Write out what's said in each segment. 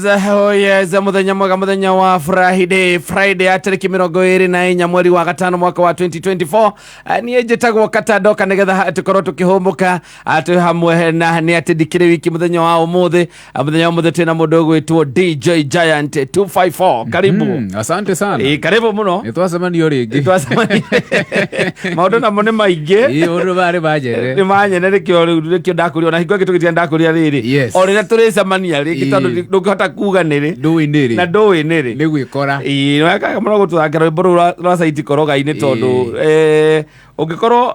Yes, muthenya wa Friday atariki 24 mweri wa gatano mwaka wa 2024 ni njitagwo Katado kanegetha tukorwo tukihumuka atu hamwe na ni atindikire wiki muthenya wa umuthi tena mundu gwitwo DJ Giant 254 karibu. Asante sana. Karibu muno. Nitwacemanio ringi. Maundu namo ni maingi. Undu bari bajere. Ni manyene rikio ndakurio na hingo gitugitia ndakuria riri. O rira turicemania ringi tondu ndungihota kuga niri nduiniri na nduiniri ni gwikora weka muno gututhakira rwimbo rwa saiti koroga-ini tondu ungikorwo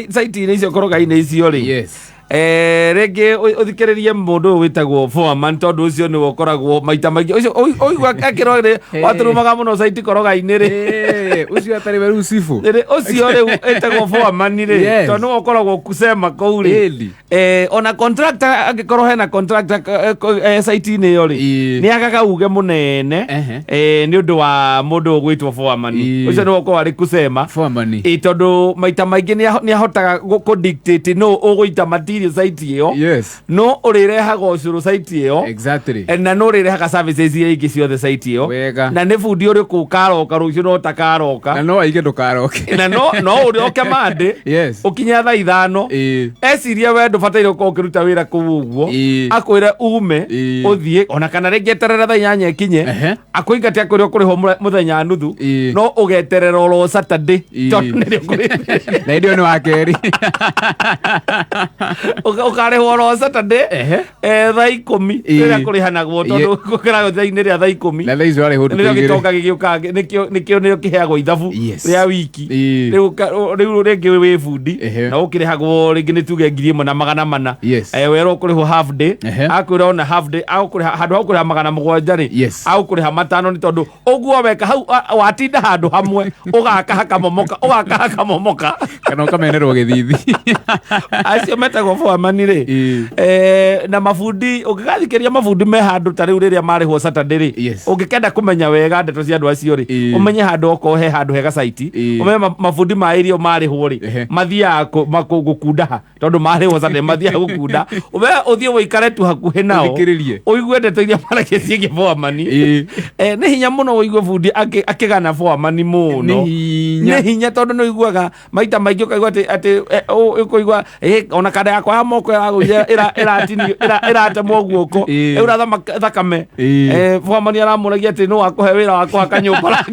saiti-ini icio koroga-ini icio ri yes rege uthikiririe mundu witagwo Foreman tondu ucio ni wokoragwo maita maingi ucio oigwa akirore waturumaga muno saiti koroga-ini ri ucio atari beru sifu ri ucio ri etagwo Foreman ri tondu wokoragwo kusema kouri ona contractor agikorwo hena contractor saiti-ini iyo ri ni agaga uge munene ni undu wa mundu gwitwo Foreman ucio ni wokorwo ari kusema Foreman tondu maita maingi ni ahotaga ku dictate no uguita site iyo yes no urirehaga ucuru site iyo exactly na no urirehaga services iria ingi ciothe site iyo na ni fundi uriku karoka rucio no takaroka na no aige ndukaroke na no urioke mande yes ukinya thaa 5 esiria we ndubataire uko ukiruta wira kuu uguo akwire ume uthie ona kana ringi eterera thaa 8 ikinye akuingati akuria kuriho muthenya nuthu no ugeterera oro Saturday tondu ni kuri na ndio ni wakeri ukarehwo oro Saturday thaa 10 rĩrĩa kũrĩhanagwo tondu gũkĩra thaa-inĩ rĩa thaa 10 na thaa icio arĩ hũtu nĩrĩo gĩtonga gĩgĩũkaga nikĩo nĩrĩo kĩheagwo ithabu rĩa wiki rĩu rĩngĩ wĩ bundi na ũkĩrĩhagwo rĩngĩ nĩ tuge 1,400 werwo ũkũrĩhwo half day akwĩra ona half day agũkũrĩha handũ ha ũkũrĩha 700 rĩ agũkũrĩha 500 nĩ tondu ũguo weka hau watinda handũ hamwe ũgakaha kamomoka kana ũkamenerwo gĩthithi acio metagwo Foreman ri na mabundi ũngĩgathikĩria mabundi me handũ ta rĩu rĩrĩa marĩhwo Saturday ri ũngĩkenda kũmenya wega ndeto cia andũ acio ri ũmenye handũ okorwo he handũ hega site ũmenye mabundi ma area marĩhwo ri mathiaga gũkundaha tondu marĩhwo Saturday mathiaga gũkunda ũthie wĩikare tu hakuhĩ nao ũigue ndeto iria maragia ciĩgiĩ Foreman nĩ hinya mũno ũigue bundi akĩgana Foreman mũno nĩ hinya tondu nĩ ũiguaga maita maingĩ ũkaigua atĩ ũkũigua ona kada yakwa ya moko iratemwo guoko urathama thakame Foreman aramũragia atĩ no akũhe wĩra wa kũhaka nyũmba rangi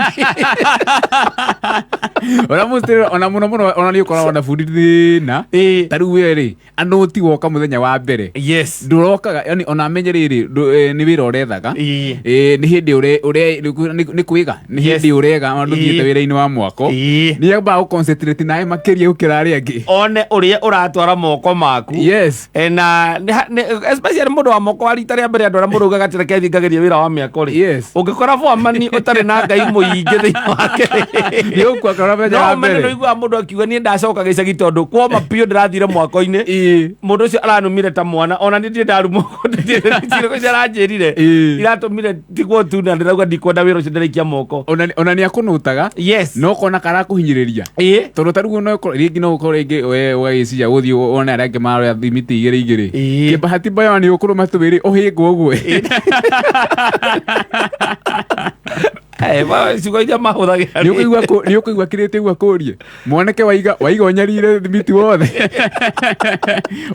ona mũno ona nĩ ũkoragwo na bundi thĩna ta rĩu wĩrĩ anũti woka mũthenya wa mbere ndũrokaga yani ona amenye rĩrĩ nĩ wĩra ũrethaga nĩ hĩndĩ nĩ kwĩga nĩ hĩndĩ ũrega ona ndũthiĩte wĩra-inĩ wa mwako nĩ ambaga gũconcentrate nawe makĩria gũkĩra arĩa angĩ one ũrĩa ũratwara moko maku na especially mũndũ wa moko wa rita rĩa mbere andũ arĩa mũraugaga atĩ reke thingageria wĩra wa mĩako rĩ ũngĩkora Foreman ũtarĩ na ngai mũingĩ thĩinĩ wake nĩ ũkua kora menya wa mbere no ũiguaga mũndũ akiuga niĩ ndacoka gĩcagi tondũ kuoma piũ ndĩrathire mwako-inĩ mũndũ ũcio aranumire ta mwana ona niĩ ndirĩ ndarumwo aranjĩrire iratũmire tigwo tu na ndĩrauga ndikwenda wĩra ũcio ndĩraikia moko ona nĩ akũnũtaga no kona karakũhinyĩrĩria tondũ ta rĩu rĩngĩ no ũkorwo rĩngĩ ũgagĩciria gũthiĩ wone arĩa angĩ maroya thimiti igĩrĩ kĩbahati mbaya nĩ ũkũrũma tũwĩrĩ ũhĩngwo ũguo ciugo iria mahũthagĩra nĩ ũkũigua kĩrĩte ũguo akũrie mwanake waiga ũnyarire thimiti wothe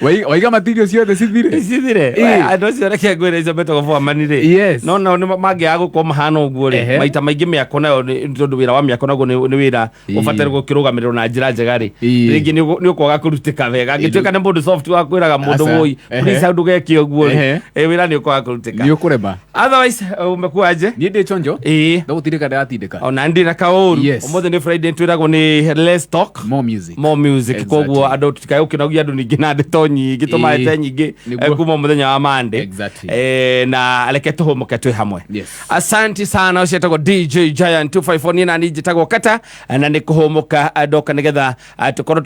waiga matirio ciothe cithire andũ acio reke ngwĩre icio metagwo Foreman rĩ no nao mangĩaga gũkorwo mahana ũguo rĩ maita maingĩ mĩako nayo tondũ wĩra wa mĩako naguo nĩ wĩra ũbataire gũkĩrũgamĩrĩrwo na njĩra njega rĩ rĩngĩ nĩ ũkwaga kũrutĩka wega angĩtuĩka nĩ mũndũ soft wa kwĩraga mũndũ woi please handũ geke ũguo rĩ wĩra nĩ ũkwaga kũrutĩka nĩ ũkũrema otherwise umekuaje niĩ ndĩ chonjo ndagũtindĩka ndĩratindĩka ona ndĩra kaũru ũmũthĩ nĩ Friday twĩragwo nĩ let's talk more music koguo andũ tũtikae gũkĩnagia andũ ningĩ na ndeto nyingĩ tũmaete nyingĩ kuma mũthenya wa Monday na reke tũhũmũke twĩ hamwe asante sana ũcio etagwo DJ Giant 254 niĩ na niĩ njĩtagwo Kata na nĩ kũhũmũka ndoka nĩgetha tũkorwo